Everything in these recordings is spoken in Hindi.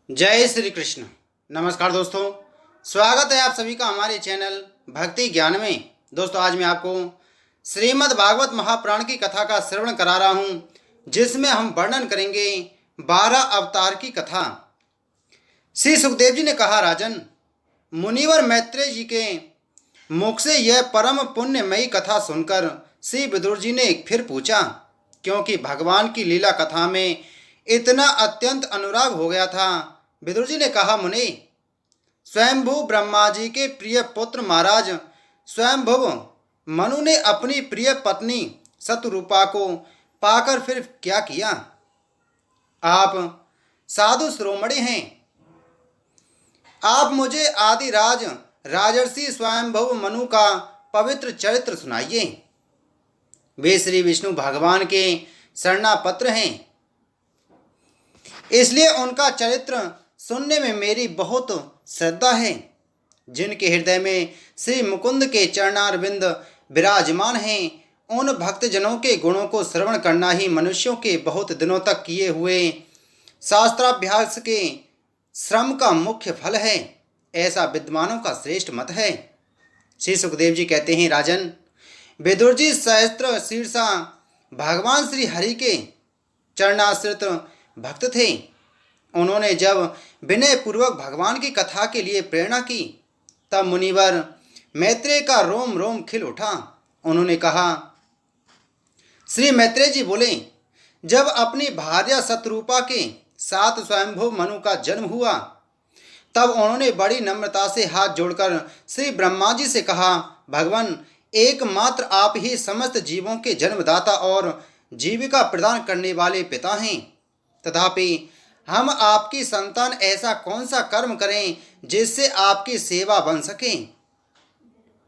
जय श्री कृष्ण। नमस्कार दोस्तों, स्वागत है आप सभी का हमारे चैनल भक्ति ज्ञान में। दोस्तों, आज मैं आपको श्रीमद् भागवत महापुराण की कथा का श्रवण करा रहा हूँ, जिसमें हम वर्णन करेंगे 12 अवतार की कथा। श्री सुखदेव जी ने कहा, राजन, मुनिवर मैत्रेय जी के मुख से यह परम पुण्यमयी कथा सुनकर श्री विदुर जी ने फिर पूछा, क्योंकि भगवान की लीला कथा में इतना अत्यंत अनुराग हो गया था। विदुर जी ने कहा, मुनि, स्वयंभू ब्रह्मा जी के प्रिय पुत्र महाराज स्वयंभुव मनु ने अपनी प्रिय पत्नी शतरूपा को पाकर फिर क्या किया? आप साधु शिरोमणि हैं, आप मुझे आदिराज राजर्षि स्वयंभुव मनु का पवित्र चरित्र सुनाइए। वे श्री विष्णु भगवान के शरणापत्र हैं, इसलिए उनका चरित्र सुनने में मेरी बहुत श्रद्धा है। जिनके हृदय में श्री मुकुंद के चरणारविंद विराजमान हैं, उन भक्तजनों के गुणों को श्रवण करना ही मनुष्यों के बहुत दिनों तक किए हुए शास्त्राभ्यास के श्रम का मुख्य फल है, ऐसा विद्वानों का श्रेष्ठ मत है। श्री सुखदेव जी कहते हैं, राजन, विदुर जी सहस्त्र शीर्षा भगवान श्री हरि के चरणाश्रित भक्त थे। उन्होंने जब विनय पूर्वक भगवान की कथा के लिए प्रेरणा की, तब मुनिवर मैत्रेय का रोम रोम खिल उठा। उन्होंने कहा, श्री मैत्रेय जी बोले, जब अपनी भार्या शतरूपा के साथ स्वयंभू मनु का जन्म हुआ, तब उन्होंने बड़ी नम्रता से हाथ जोड़कर श्री ब्रह्मा जी से कहा, भगवान, एकमात्र आप ही समस्त जीवों के जन्मदाता और जीविका प्रदान करने वाले पिता हैं। तथापि हम आपकी संतान ऐसा कौन सा कर्म करें जिससे आपकी सेवा बन सके?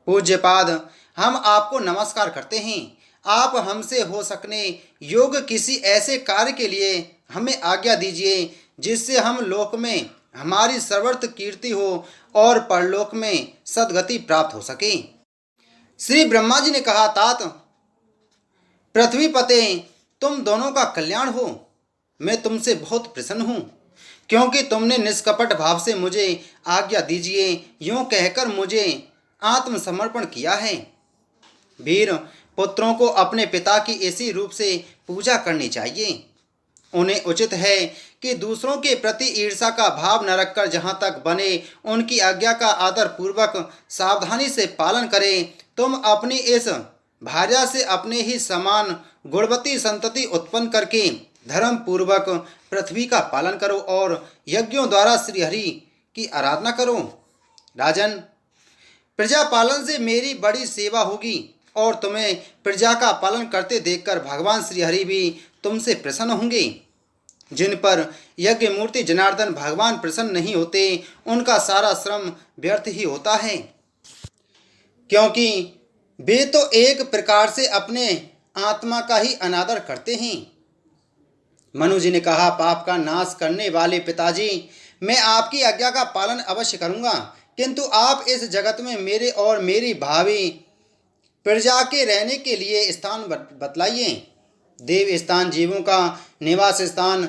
पूज्यपाद, हम आपको नमस्कार करते हैं। आप हमसे हो सकने योग्य किसी ऐसे कार्य के लिए हमें आज्ञा दीजिए जिससे हम लोक में हमारी सर्वत्र कीर्ति हो और परलोक में सद्गति प्राप्त हो सके। श्री ब्रह्मा जी ने कहा, तात, पृथ्वीपते, तुम दोनों का कल्याण हो। मैं तुमसे बहुत प्रसन्न हूँ, क्योंकि तुमने निष्कपट भाव से मुझे आज्ञा दीजिए यूँ कहकर मुझे आत्मसमर्पण किया है। वीर पुत्रों को अपने पिता की इसी रूप से पूजा करनी चाहिए। उन्हें उचित है कि दूसरों के प्रति ईर्ष्या का भाव न रखकर जहाँ तक बने उनकी आज्ञा का आदर पूर्वक सावधानी से पालन करें। तुम अपनी इस भार्या से अपने ही समान गुणवती संतति उत्पन्न करके धर्म पूर्वक पृथ्वी का पालन करो और यज्ञों द्वारा श्रीहरि की आराधना करो। राजन, प्रजा पालन से मेरी बड़ी सेवा होगी और तुम्हें प्रजा का पालन करते देखकर भगवान श्रीहरि भी तुमसे प्रसन्न होंगे। जिन पर यज्ञ मूर्ति जनार्दन भगवान प्रसन्न नहीं होते, उनका सारा श्रम व्यर्थ ही होता है, क्योंकि वे तो एक प्रकार से अपने आत्मा का ही अनादर करते हैं। मनु जी ने कहा, पाप का नाश करने वाले पिताजी, मैं आपकी आज्ञा का पालन अवश्य करूंगा, किंतु आप इस जगत में मेरे और मेरी भावी प्रजा के रहने के लिए स्थान बतलाइए। देव स्थान, जीवों का निवास स्थान,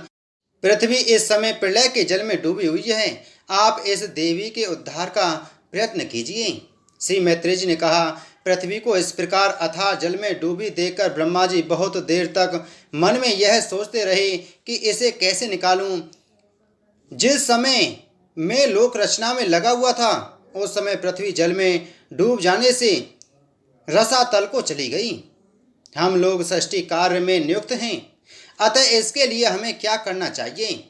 पृथ्वी इस समय प्रलय के जल में डूबी हुई है। आप इस देवी के उद्धार का प्रयत्न कीजिए। श्री मैत्रेय जी ने कहा, पृथ्वी को इस प्रकार अथाह जल में डूबी देखकर ब्रह्मा जी बहुत देर तक मन में यह सोचते रहे कि इसे कैसे निकालूं। जिस समय मैं लोक रचना में लगा हुआ था, उस समय पृथ्वी जल में डूब जाने से रसातल को चली गई। हम लोग सृष्टि कार्य में नियुक्त हैं, अतः इसके लिए हमें क्या करना चाहिए?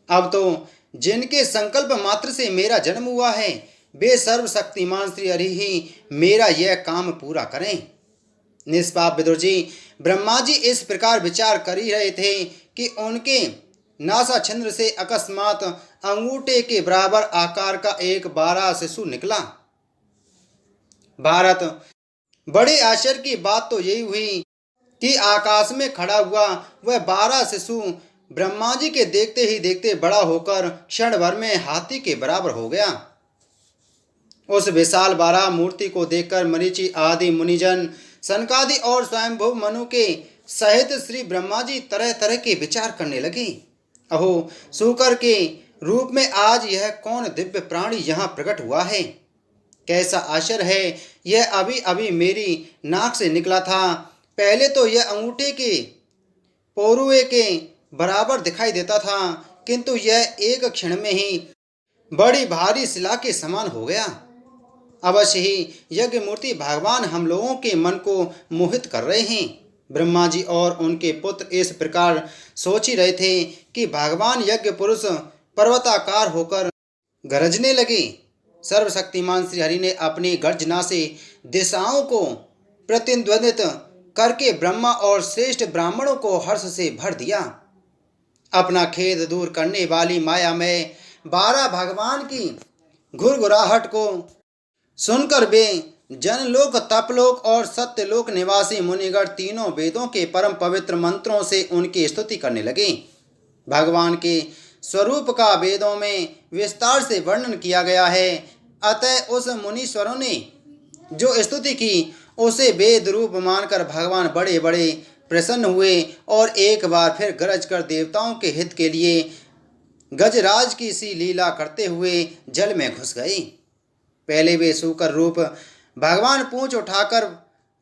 अब तो जिनके संकल्प मात्र से मेरा जन्म हुआ है, वे सर्वशक्तिमान श्री हरि ही मेरा यह काम पूरा करें। निष्पाप विदुर जी, ब्रह्मा जी इस प्रकार विचार कर ही रहे थे कि उनके नासाछंद्र से अकस्मात अंगूठे के बराबर आकार का एक 12 शिशु निकला। भारत, बड़े आश्चर्य की बात तो यही हुई कि आकाश में खड़ा हुआ वह 12 शिशु ब्रह्मा जी के देखते ही देखते बड़ा होकर क्षण भर में हाथी के बराबर हो गया। उस विशाल 12 मूर्ति को देखकर मरीचि आदि मुनिजन, सनकादि और स्वयंभू मनु के सहित श्री ब्रह्मा जी तरह तरह के विचार करने लगे। अहो, सूकर के रूप में आज यह कौन दिव्य प्राणी यहाँ प्रकट हुआ है? कैसा आश्चर्य है! यह अभी अभी मेरी नाक से निकला था। पहले तो यह अंगूठे के पोरुए के बराबर दिखाई देता था, किंतु यह एक क्षण में ही बड़ी भारी शिला के समान हो गया। अवश्य ही यज्ञ मूर्ति भगवान हम लोगों के मन को मोहित कर रहे हैं। ब्रह्मा जी और उनके पुत्र इस प्रकार सोच ही रहे थे कि भगवान यज्ञ पुरुष पर्वताकार होकर गरजने लगे। सर्वशक्तिमान श्री हरि ने अपनी गर्जना से दिशाओं को प्रतिध्वनित करके ब्रह्मा और श्रेष्ठ ब्राह्मणों को हर्ष से भर दिया। अपना खेद दूर करने वाली माया में 12 भगवान की घुरघुराहट को सुनकर वे जनलोक, तपलोक और सत्यलोक निवासी मुनिगण तीनों वेदों के परम पवित्र मंत्रों से उनकी स्तुति करने लगे। भगवान के स्वरूप का वेदों में विस्तार से वर्णन किया गया है। अतः उस मुनीश्वरों ने जो स्तुति की उसे वेद रूप मानकर भगवान बड़े बड़े प्रसन्न हुए और एक बार फिर गरज कर देवताओं के हित के लिए गजराज की सी लीला करते हुए जल में घुस गए। पहले वे सूकर रूप भगवान पूंछ उठाकर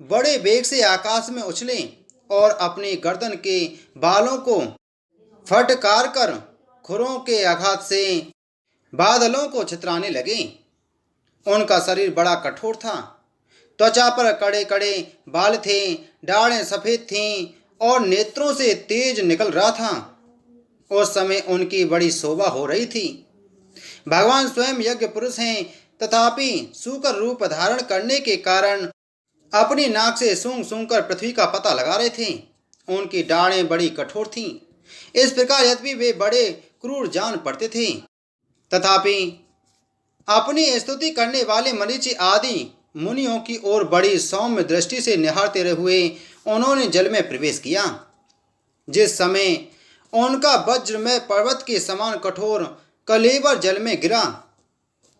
बड़े वेग से आकाश में उछले और अपनी गर्दन के बालों को फटकार कर खुरों के आघात से बादलों को छितराने लगे। उनका शरीर बड़ा कठोर था। त्वचा पर कड़े कड़े बाल थे, डाढ़ें सफ़ेद थीं और नेत्रों से तेज निकल रहा था। उस समय उनकी बड़ी शोभा हो रही थी। भगवान स्वयं यज्ञ पुरुष हैं, तथापि सूकर रूप धारण करने के कारण अपनी नाक से सूंघ सूंघ कर पृथ्वी का पता लगा रहे थे। उनकी डाढ़ें बड़ी कठोर थीं। इस प्रकार यद्यपि वे बड़े क्रूर जान पड़ते थे, तथापि अपनी स्तुति करने वाले मरीचि आदि मुनियों की ओर बड़ी सौम्य दृष्टि से निहारते हुए उन्होंने जल में प्रवेश किया। जिस समय उनका वज्र में पर्वत के समान कठोर कलेवर जल में गिरा,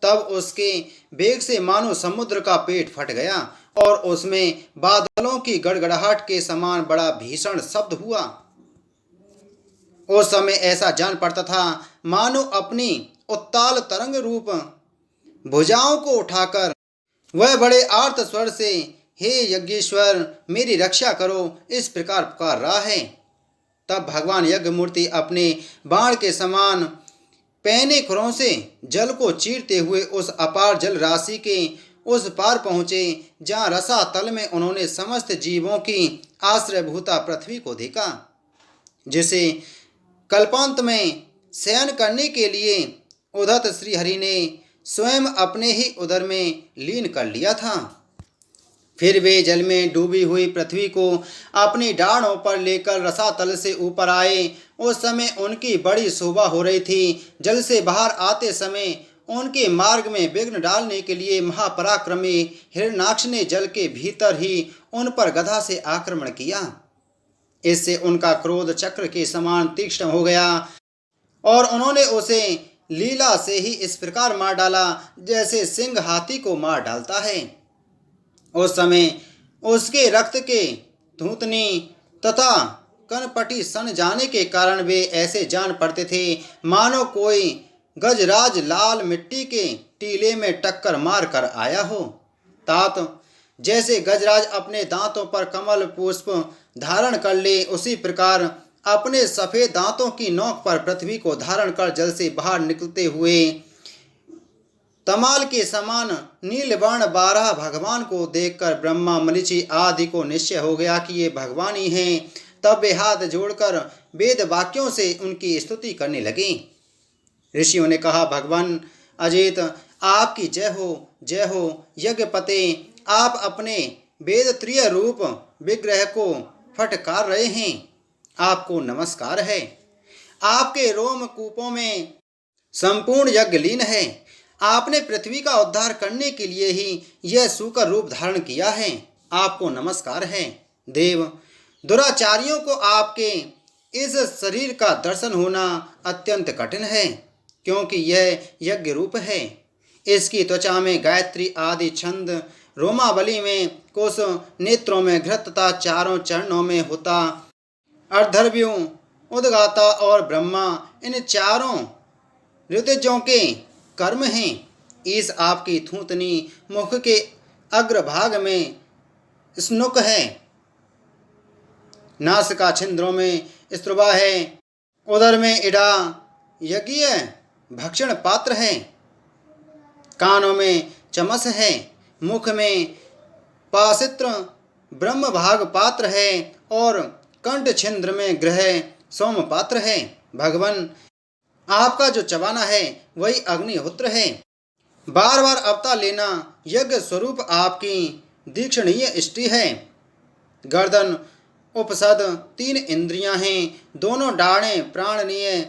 तब उसके वेग से मानो समुद्र का पेट फट गया और उसमें बादलों की गड़गड़ाहट के समान बड़ा भीषण शब्द हुआ। उस समय ऐसा जान पड़ता था मानो अपनी उत्ताल तरंग रूप भुजाओं को उठाकर वह बड़े आर्त स्वर से हे यज्ञेश्वर मेरी रक्षा करो, इस प्रकार पुकार रहा है। तब भगवान यज्ञ मूर्ति अपने बाण के समान पैने खुरों से जल को चीरते हुए उस अपार जल राशि के उस पार पहुँचे जहाँ रसातल में उन्होंने समस्त जीवों की आश्रयभूता पृथ्वी को देखा, जिसे कल्पांत में शयन करने के लिए उद्धत श्री हरि ने स्वयं अपने ही उदर में लीन कर लिया था। फिर वे जल में डूबी हुई पृथ्वी को अपनी डाढ़ों पर लेकर रसातल से ऊपर आए। उस समय उनकी बड़ी शोभा हो रही थी। जल से बाहर आते समय उनके मार्ग में विघ्न डालने के लिए महापराक्रमी हिरण्याक्ष ने जल के भीतर ही उन पर गदा से आक्रमण किया। इससे उनका क्रोध चक्र के समान तीक्ष्ण हो गया और उन्होंने उसे लीला से ही इस प्रकार मार डाला जैसे सिंह हाथी को मार डालता है। उस समय उसके रक्त के धूतनी तथा कनपटी सन जाने के कारण वे ऐसे जान पड़ते थे मानो कोई गजराज लाल मिट्टी के टीले में टक्कर मार कर आया हो। तात जैसे गजराज अपने दांतों पर कमल पुष्प धारण कर ले, उसी प्रकार अपने सफ़ेद दांतों की नोक पर पृथ्वी को धारण कर जल से बाहर निकलते हुए तमाल के समान नीलवर्ण 12 भगवान को देखकर ब्रह्मा मरीचि आदि को निश्चय हो गया कि ये भगवान ही हैं। तब वे हाथ जोड़कर वेद वाक्यों से उनकी स्तुति करने लगे। ऋषियों ने कहा, भगवान अजित आपकी जय हो यज्ञपते, आप अपने वेद त्रिय रूप विग्रह को फटकार रहे हैं, आपको नमस्कार है। आपके रोम कूपों में संपूर्ण यज्ञ लीन है। आपने पृथ्वी का उद्धार करने के लिए ही यह सूकर रूप धारण किया है, आपको नमस्कार है। देव, दुराचारियों को आपके इस शरीर का दर्शन होना अत्यंत कठिन है, क्योंकि यह यज्ञ रूप है। इसकी त्वचा में गायत्री आदि छंद, रोमावली में कुश, नेत्रों में घृत तथा चारों चरणों में होता, अर्धर्व्यों उद्गाता और ब्रह्मा इन चारों ऋतुजों के कर्म हैं। इस आपकी थूथनी मुख के अग्रभाग में स्नुक है, नासिका छिंद्रों में स्त्रुवा है, उदर में इड़ा यज्ञ भक्षण पात्र है, कानों में चमस है, मुख में पासित्र ब्रह्म भाग पात्र है और कंठ छिंद्र में ग्रह सोम पात्र है। भगवान, आपका जो चबाना है वही अग्निहोत्र है। बार बार अवतार लेना यज्ञ स्वरूप आपकी दीक्षणीय इष्टि है। गर्दन उपसद 3 इंद्रियां हैं, दोनों डाढ़ें प्राणनीय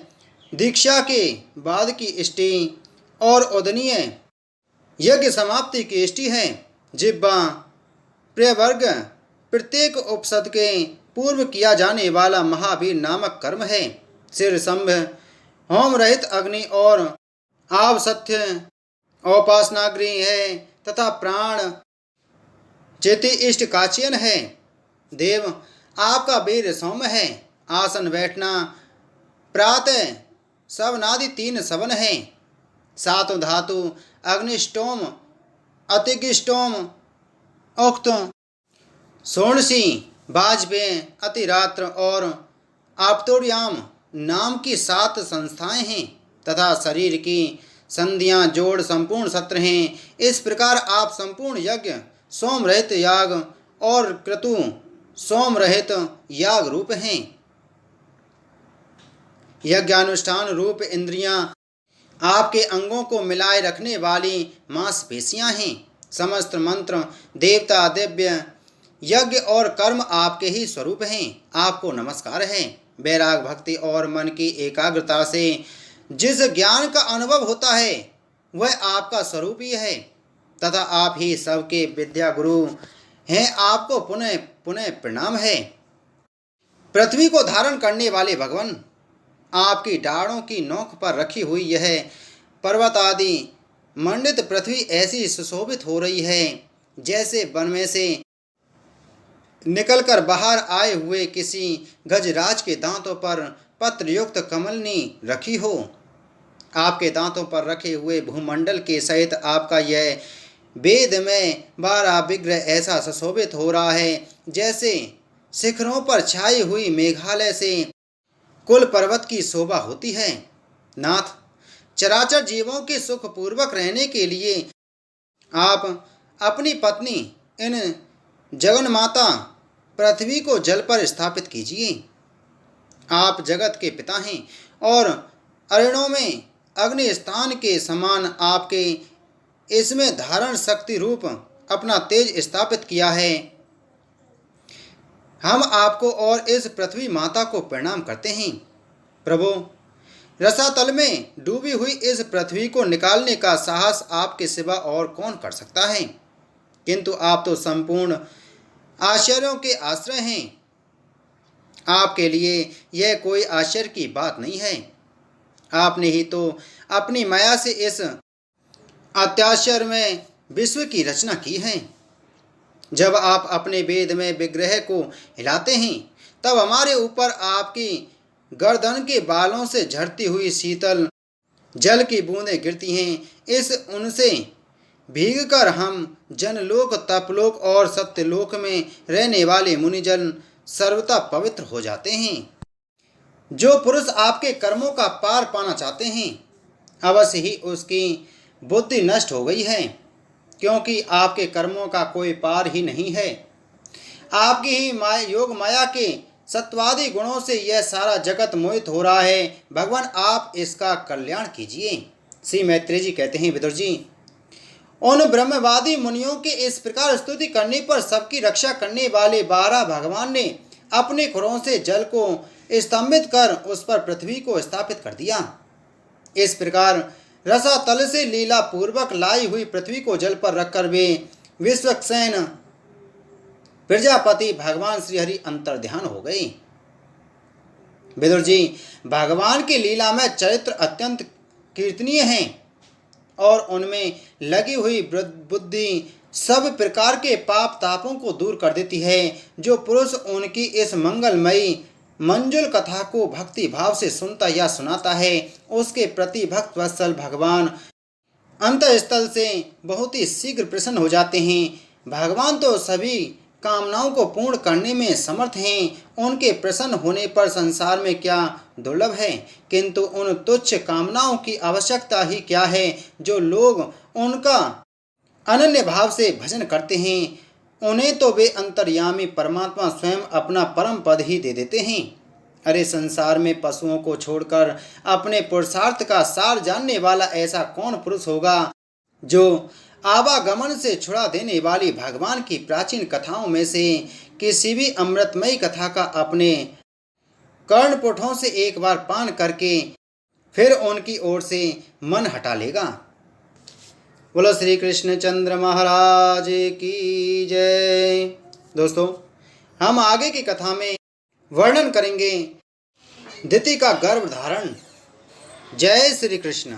दीक्षा के बाद की इष्टि और उदनीय यज्ञ समाप्ति की इष्टि है। जिह्वा प्रियवर्ग प्रत्येक उपसद के पूर्व किया जाने वाला महावीर नामक कर्म है। सिर संभ होम रहित अग्नि और आव सत्य औपासनागृह है तथा प्राण चेति इष्ट काचियन है। देव, आपका वीर सौम्य है। आसन बैठना प्रातः सवनादि 3 सवन है। सातों धातु अग्निष्टोम अतिगिष्टोम उक्त सोणसी वाजपेय अतिरात्र और आप्तोर्याम नाम की 7 संस्थाएं हैं तथा शरीर की संधियां जोड़ संपूर्ण सत्र हैं। इस प्रकार आप संपूर्ण यज्ञ सोम रहित याग और क्रतु सोम रहित याग रूप हैं। यज्ञानुष्ठान रूप इंद्रियां आपके अंगों को मिलाए रखने वाली मांसपेशियां हैं। समस्त मंत्र देवता दिव्य यज्ञ और कर्म आपके ही स्वरूप हैं। आपको नमस्कार है। वैराग भक्ति और मन की एकाग्रता से जिस ज्ञान का अनुभव होता है वह आपका स्वरूप ही है तथा आप ही सबके विद्या गुरु हैं। आपको पुनः पुनः प्रणाम है। पृथ्वी को धारण करने वाले भगवान, आपकी डाढ़ों की नोक पर रखी हुई यह पर्वत आदि मंडित पृथ्वी ऐसी सुशोभित हो रही है जैसे वन में से निकलकर बाहर आए हुए किसी गजराज के दांतों पर पत्रयुक्त कमलनी रखी हो। आपके दांतों पर रखे हुए भूमंडल के सहित आपका यह वेद में 12 विग्रह ऐसा सुशोभित हो रहा है जैसे शिखरों पर छाई हुई मेघालय से कुल पर्वत की शोभा होती है। नाथ, चराचर जीवों के सुख पूर्वक रहने के लिए आप अपनी पत्नी इन जगन्माता पृथ्वी को जल पर स्थापित कीजिए। आप जगत के पिता हैं और अरणों में अग्नि स्थान के समान आपके इसमें धारण शक्ति रूप अपना तेज स्थापित किया है। हम आपको और इस पृथ्वी माता को प्रणाम करते हैं। प्रभु, रसातल में डूबी हुई इस पृथ्वी को निकालने का साहस आपके सिवा और कौन कर सकता है? किंतु आप तो संपूर्ण आश्चर्यों के आश्रय हैं। आपके लिए यह कोई आश्चर्य की बात नहीं है। आपने ही तो अपनी माया से इस अत्याश्चर्य में विश्व की रचना की है। जब आप अपने वेद में विग्रह को हिलाते हैं तब हमारे ऊपर आपकी गर्दन के बालों से झड़ती हुई शीतल जल की बूंदें गिरती हैं। इस उनसे भीगकर हम जनलोक, तपलोक और सत्यलोक में रहने वाले मुनिजन सर्वथा पवित्र हो जाते हैं। जो पुरुष आपके कर्मों का पार पाना चाहते हैं अवश्य ही उसकी बुद्धि नष्ट हो गई है, क्योंकि आपके कर्मों का कोई पार ही नहीं है। आपकी ही योग माया के सत्वादी गुणों से यह सारा जगत मोहित हो रहा है। भगवान, आप इसका कल्याण कीजिए। श्री मैत्रेय जी कहते हैं, विदुर जी, उन ब्रह्मवादी मुनियों के इस प्रकार स्तुति करने पर सबकी रक्षा करने वाले 12 भगवान ने अपने खुरों से जल को स्तंभित कर उस पर पृथ्वी को स्थापित कर दिया। इस प्रकार रसातल से लीला पूर्वक लाई हुई पृथ्वी को जल पर रखकर वे विश्वक्सेन प्रजापति भगवान श्री हरि अंतर्ध्यान हो गए। विदुर जी, भगवान की लीला में चरित्र अत्यंत कीर्तनीय हैं और उनमें लगी हुई बुद्धि सब प्रकार के पाप तापों को दूर कर देती है। जो पुरुष उनकी इस मंगलमयी मंजुल कथा को भक्ति भाव से सुनता या सुनाता है, उसके प्रति भक्त वत्सल भगवान अंतःस्थल से बहुत ही शीघ्र प्रसन्न हो जाते हैं। भगवान तो सभी कामनाओं को पूर्ण करने में समर्थ हैं। उनके प्रसन्न होने पर संसार में क्या दुर्लभ है, किंतु उन तुच्छ कामनाओं की आवश्यकता ही क्या है जो लोग उनका अनन्य भाव से भजन करते हैं। उन्हें तो वे अंतर्यामी परमात्मा स्वयं अपना परम पद ही दे देते हैं। अरे संसार में पशुओं को छोड़कर अपने पुरुषार्थ का सार जानने वाला ऐसा कौन पुरुष होगा जो आवागमन से छुड़ा देने वाली भगवान की प्राचीन कथाओं में से किसी भी अमृतमयी कथा का अपने कर्णपुटों से एक बार पान करके फिर उनकी ओर से मन हटा लेगा। बोलो श्री कृष्ण चंद्र महाराज की जय। दोस्तों, हम आगे की कथा में वर्णन करेंगे दिति का गर्भ धारण। जय श्री कृष्ण।